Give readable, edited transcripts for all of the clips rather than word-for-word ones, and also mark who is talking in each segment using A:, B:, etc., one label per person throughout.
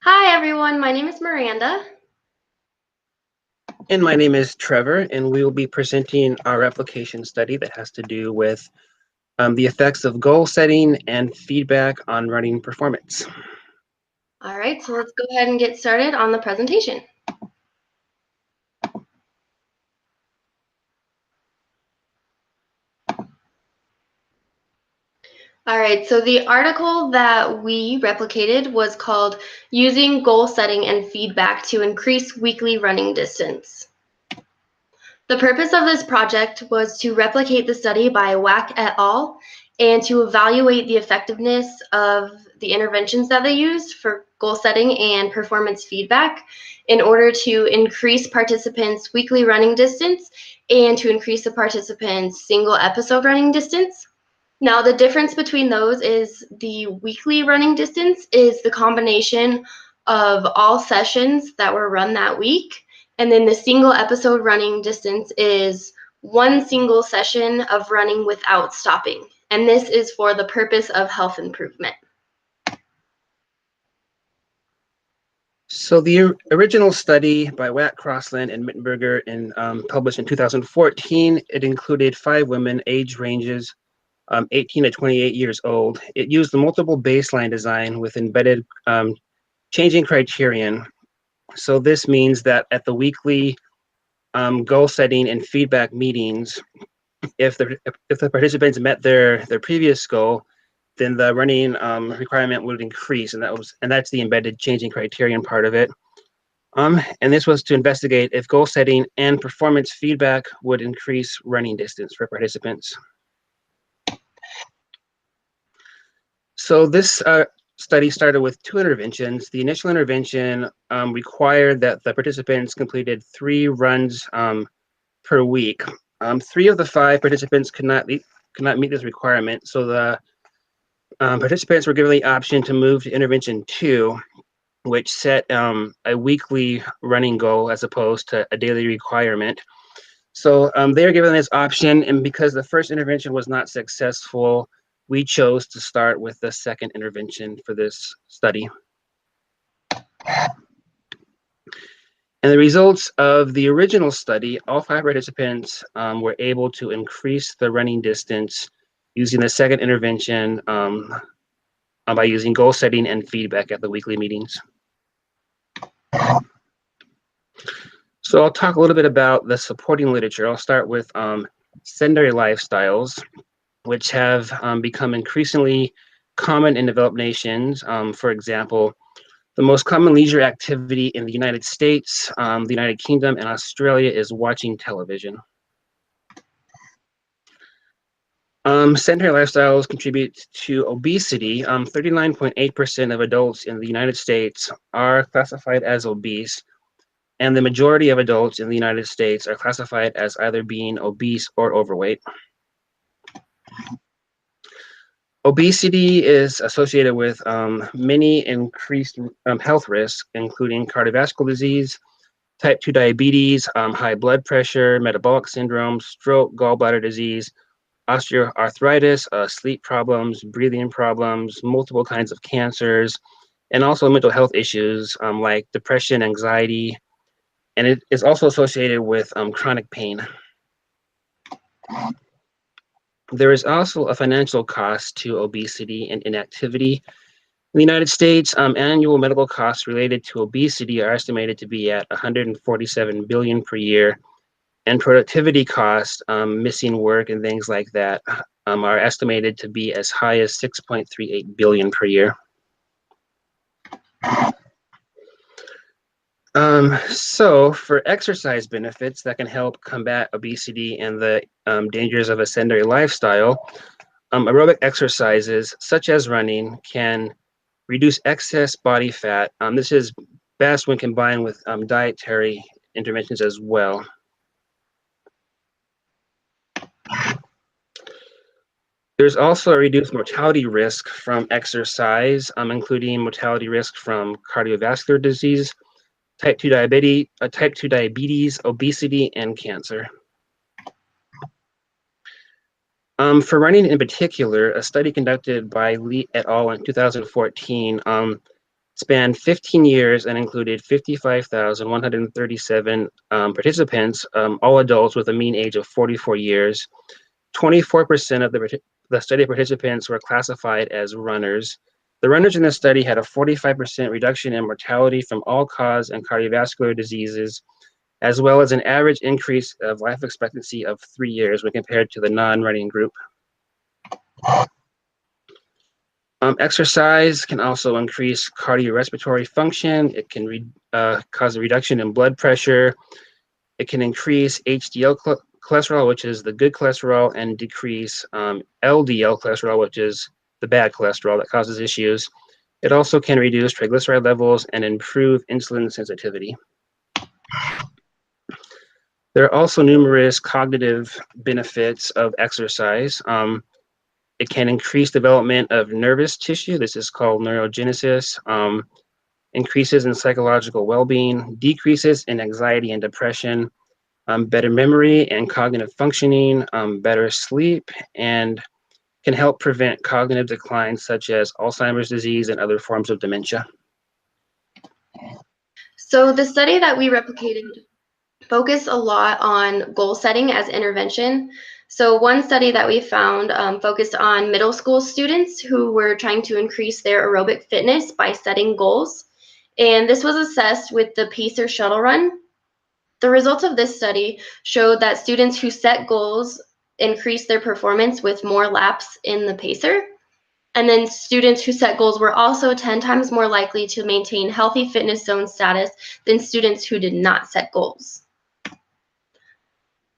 A: Hi everyone, my name is Miranda.
B: And my name is Trevor, and we will be presenting our application study that has to do with the effects of goal setting and feedback on running performance.
A: All right, so let's go ahead and get started on the presentation. All right, so the article that we replicated was called Using Goal Setting and Feedback to Increase Weekly Running Distance. The purpose of this project was to replicate the study by Wack et al. And to evaluate the effectiveness of the interventions that they used for goal setting and performance feedback in order to increase participants' weekly running distance and to increase the participants' single episode running distance. Now, the difference between those is the weekly running distance is the combination of all sessions that were run that week. And then the single episode running distance is one single session of running without stopping. And this is for the purpose of health improvement.
B: So the original study by Wack, Crossland, and Mittenberger published in 2014, it included 5 women, age ranges 18 to 28 years old. It used a multiple baseline design with embedded changing criterion. So this means that at the weekly goal setting and feedback meetings, if the participants met their previous goal, then the running requirement would increase, and that's the embedded changing criterion part of it. And this was to investigate if goal setting and performance feedback would increase running distance for participants. So this study started with 2 interventions. The initial intervention required that the participants completed 3 runs per week. 3 of the 5 participants could not meet this requirement, so the participants were given the option to move to intervention 2, which set a weekly running goal as opposed to a daily requirement. So they were given this option, and because the first intervention was not successful, we chose to start with the second intervention for this study. And the results of the original study, all 5 participants were able to increase the running distance using the second intervention by using goal setting and feedback at the weekly meetings. So I'll talk a little bit about the supporting literature. I'll start with sedentary lifestyles, which have become increasingly common in developed nations. For example, the most common leisure activity in the United States, the United Kingdom, and Australia is watching television. Sedentary lifestyles contribute to obesity. 39.8% of adults in the United States are classified as obese, and the majority of adults in the United States are classified as either being obese or overweight. Obesity is associated with many increased health risks, including cardiovascular disease, type 2 diabetes, high blood pressure, metabolic syndrome, stroke, gallbladder disease, osteoarthritis, sleep problems, breathing problems, multiple kinds of cancers, and also mental health issues like depression, anxiety, and it is also associated with chronic pain. There is also a financial cost to obesity and inactivity. In the United States, annual medical costs related to obesity are estimated to be at $147 billion per year, and productivity costs, missing work and things like that, are estimated to be as high as $6.38 billion per year. So for exercise benefits that can help combat obesity and the dangers of a sedentary lifestyle, aerobic exercises such as running can reduce excess body fat. This is best when combined with dietary interventions as well. There's also a reduced mortality risk from exercise, including mortality risk from cardiovascular disease, type 2 diabetes, obesity, and cancer. For running in particular, a study conducted by Lee et al. In 2014 spanned 15 years and included 55,137 participants, all adults with a mean age of 44 years. 24% of the study participants were classified as runners. The runners in the study had a 45% reduction in mortality from all-cause and cardiovascular diseases, as well as an average increase of life expectancy of 3 years when compared to the non-running group. Exercise can also increase cardiorespiratory function. It can cause a reduction in blood pressure. It can increase HDL cholesterol, which is the good cholesterol, and decrease LDL cholesterol, which is the bad cholesterol that causes issues. It also can reduce triglyceride levels and improve insulin sensitivity. There are also numerous cognitive benefits of exercise. It can increase development of nervous tissue. This is called neurogenesis. Increases in psychological well-being, decreases in anxiety and depression, better memory and cognitive functioning, better sleep, and can help prevent cognitive decline such as Alzheimer's disease and other forms of dementia.
A: So the study that we replicated focused a lot on goal setting as intervention. So one study that we found focused on middle school students who were trying to increase their aerobic fitness by setting goals. And this was assessed with the Pacer Shuttle Run. The results of this study showed that students who set goals increased their performance with more laps in the Pacer. And then students who set goals were also 10 times more likely to maintain healthy fitness zone status than students who did not set goals.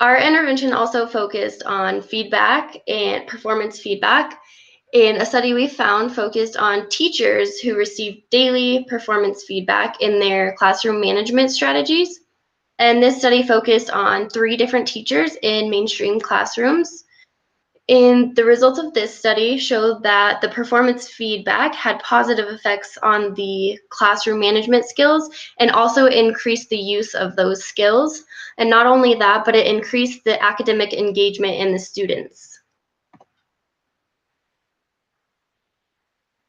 A: Our intervention also focused on feedback and performance feedback. In a study we found focused on teachers who received daily performance feedback in their classroom management strategies. And this study focused on 3 different teachers in mainstream classrooms. And the results of this study showed that the performance feedback had positive effects on the classroom management skills and also increased the use of those skills. And not only that, but it increased the academic engagement in the students.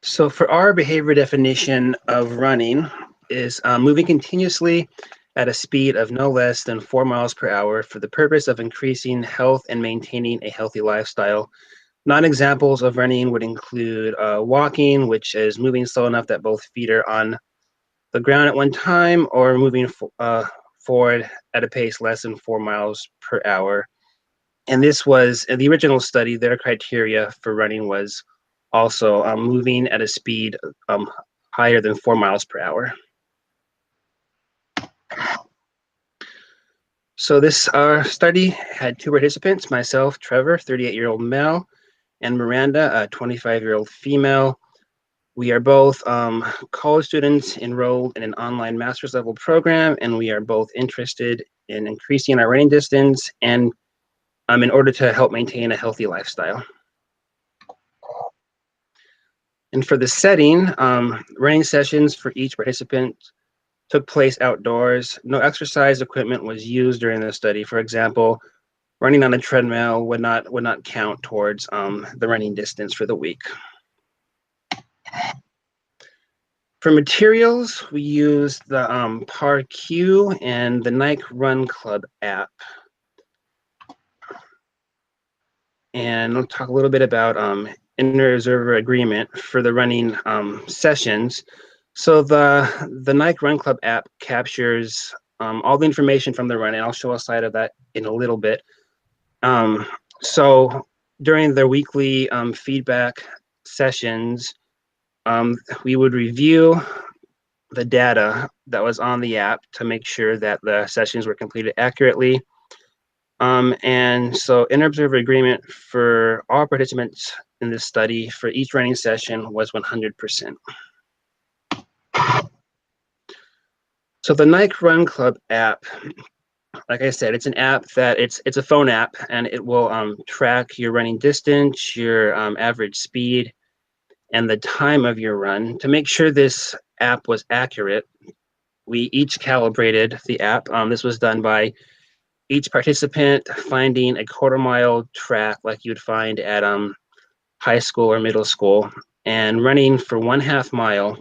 B: So for our behavior definition of running is moving continuously at a speed of no less than 4 miles per hour for the purpose of increasing health and maintaining a healthy lifestyle. Non-examples of running would include walking, which is moving slow enough that both feet are on the ground at one time, or moving forward at a pace less than 4 miles per hour. And this was, in the original study, their criteria for running was also moving at a speed higher than 4 miles per hour. So this study had 2 participants, myself, Trevor, 38-year-old male, and Miranda, a 25-year-old female. We are both college students enrolled in an online master's level program, and we are both interested in increasing our running distance and in order to help maintain a healthy lifestyle. And for the setting, running sessions for each participant took place outdoors. No exercise equipment was used during the study. For example, running on a treadmill would not count towards the running distance for the week. For materials, we used the PAR-Q and the Nike Run Club app. And we'll talk a little bit about inter-observer agreement for the running sessions. So the Nike Run Club app captures all the information from the run, and I'll show a slide of that in a little bit. So during the weekly feedback sessions, we would review the data that was on the app to make sure that the sessions were completed accurately. And so inter-observer agreement for all participants in this study for each running session was 100%. So the Nike Run Club app, like I said, it's an app that it's a phone app, and it will track your running distance, your average speed, and the time of your run. To make sure this app was accurate, we each calibrated the app. This was done by each participant finding a quarter-mile track like you'd find at high school or middle school, and running for 1/2 mile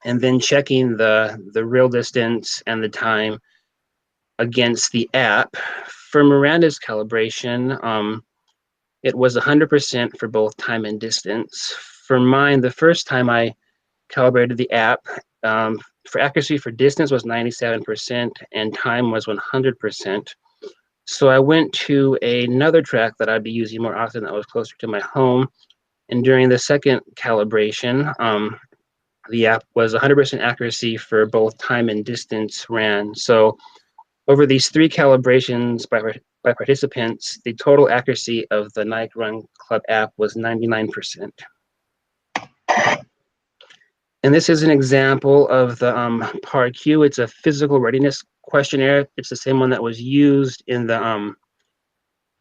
B: and then checking the real distance and the time against the app. For Miranda's calibration, it was 100% for both time and distance. For mine, the first time I calibrated the app, for accuracy for distance was 97% and time was 100%. So I went to another track that I'd be using more often that was closer to my home. And during the second calibration, the app was 100% accuracy for both time and distance ran. So over these 3 calibrations by participants, the total accuracy of the Nike Run Club app was 99%. And this is an example of the PAR-Q. It's a physical readiness questionnaire. It's the same one that was used in the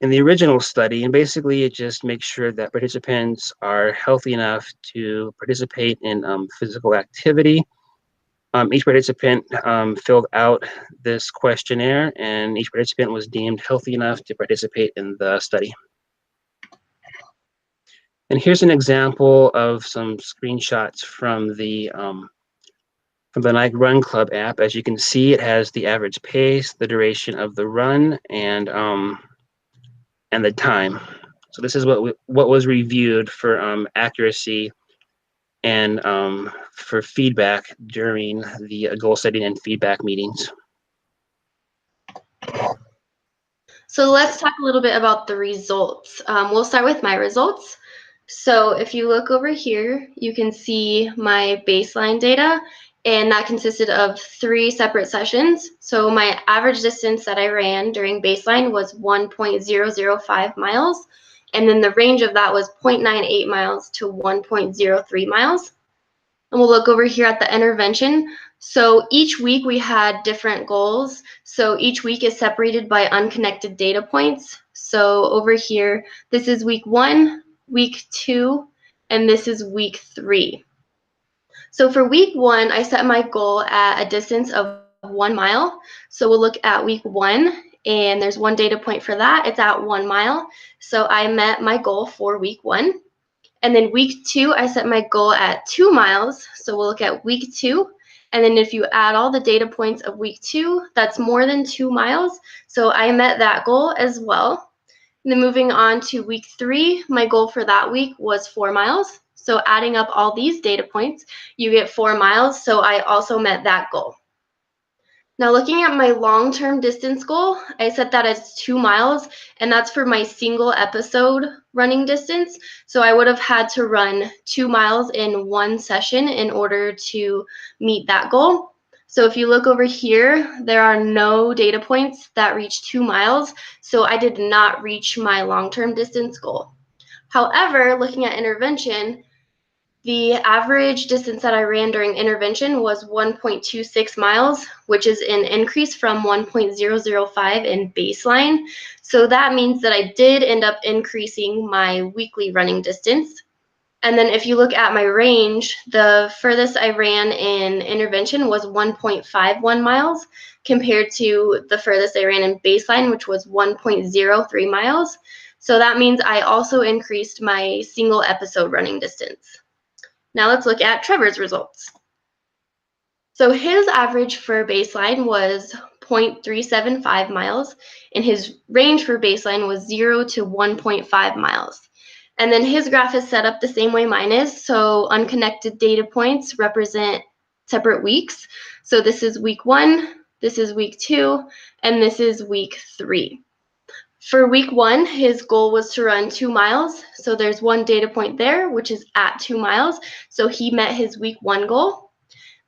B: original study, and basically it just makes sure that participants are healthy enough to participate in physical activity. Each participant filled out this questionnaire, and each participant was deemed healthy enough to participate in the study. And here's an example of some screenshots from the Nike Run Club app. As you can see, it has the average pace, the duration of the run, and the time. So this is what was reviewed for accuracy and for feedback during the goal setting and feedback meetings.
A: So let's talk a little bit about the results. We'll start with my results. So if you look over here, you can see my baseline data, and that consisted of 3 separate sessions. So my average distance that I ran during baseline was 1.005 miles, and then the range of that was 0.98 miles to 1.03 miles. And we'll look over here at the intervention. So each week we had different goals. So each week is separated by unconnected data points. So over here, this is week 1, week 2, and this is week 3. So for week 1, I set my goal at a distance of 1 mile. So we'll look at week 1, and there's 1 data point for that. It's at 1 mile. So I met my goal for week 1. And then week 2, I set my goal at 2 miles. So we'll look at week 2. And then if you add all the data points of week 2, that's more than 2 miles. So I met that goal as well. And then moving on to week 3, my goal for that week was 4 miles. So adding up all these data points, you get 4 miles. So I also met that goal. Now looking at my long-term distance goal, I set that as 2 miles, and that's for my single episode running distance. So I would have had to run 2 miles in 1 session in order to meet that goal. So if you look over here, there are no data points that reach 2 miles, so I did not reach my long-term distance goal. However, looking at intervention, the average distance that I ran during intervention was 1.26 miles, which is an increase from 1.005 in baseline. So that means that I did end up increasing my weekly running distance. And then if you look at my range, the furthest I ran in intervention was 1.51 miles compared to the furthest I ran in baseline, which was 1.03 miles. So that means I also increased my single episode running distance. Now let's look at Trevor's results. So his average for baseline was 0.375 miles, and his range for baseline was 0 to 1.5 miles. And then his graph is set up the same way mine is, so unconnected data points represent separate weeks. So this is week 1, this is week 2, and this is week 3. For week 1, his goal was to run 2 miles. So there's 1 data point there, which is at 2 miles. So he met his week 1 goal.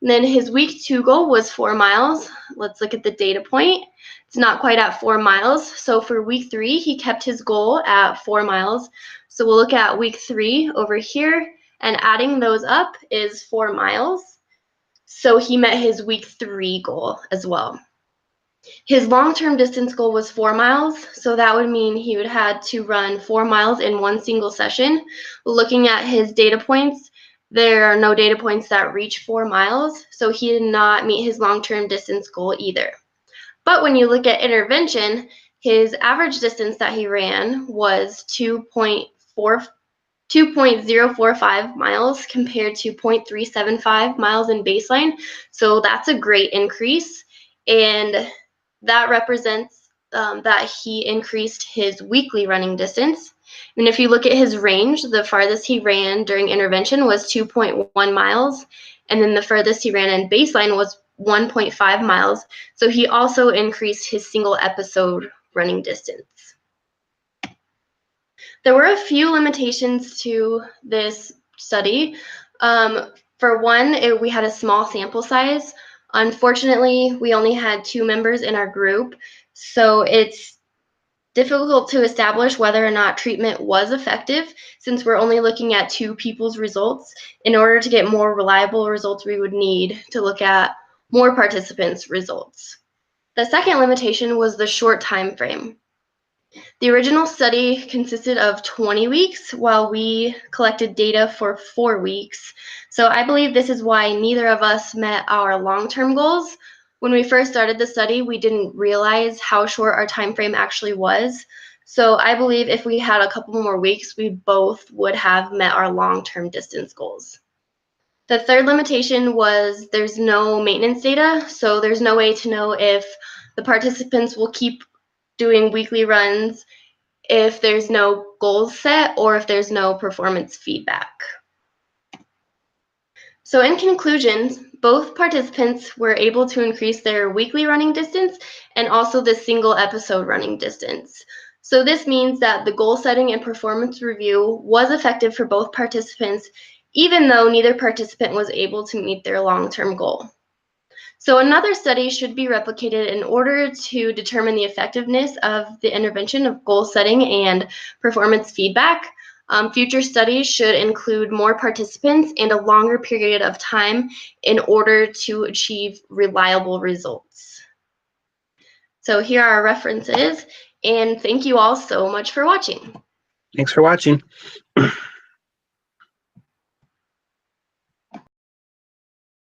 A: And then his week 2 goal was 4 miles. Let's look at the data point. It's not quite at 4 miles. So for week 3, he kept his goal at 4 miles. So we'll look at week 3 over here, and adding those up is 4 miles. So he met his week 3 goal as well. His long-term distance goal was 4 miles, so that would mean he would have to run 4 miles in 1 single session. Looking at his data points, there are no data points that reach 4 miles, so he did not meet his long-term distance goal either. But when you look at intervention, his average distance that he ran was 2.4 2.045 miles compared to 0.375 miles in baseline. So that's a great increase. And that represents that he increased his weekly running distance. And if you look at his range, the farthest he ran during intervention was 2.1 miles. And then the furthest he ran in baseline was 1.5 miles. So he also increased his single episode running distance. There were a few limitations to this study. For one, we had a small sample size. Unfortunately, we only had 2 members in our group, so it's difficult to establish whether or not treatment was effective since we're only looking at 2 people's results. In order to get more reliable results, we would need to look at more participants' results. The second limitation was the short time frame. The original study consisted of 20 weeks, while we collected data for 4 weeks. So I believe this is why neither of us met our long-term goals. When we first started the study, we didn't realize how short our time frame actually was. So I believe if we had a couple more weeks, we both would have met our long-term distance goals. The third limitation was there's no maintenance data, so there's no way to know if the participants will keep doing weekly runs if there's no goals set or if there's no performance feedback. So in conclusion, both participants were able to increase their weekly running distance and also the single episode running distance. So this means that the goal setting and performance review was effective for both participants, even though neither participant was able to meet their long-term goal. So another study should be replicated in order to determine the effectiveness of the intervention of goal setting and performance feedback. Future studies should include more participants and a longer period of time in order to achieve reliable results. So here are our references, and thank you all so much for watching.
B: Thanks for watching.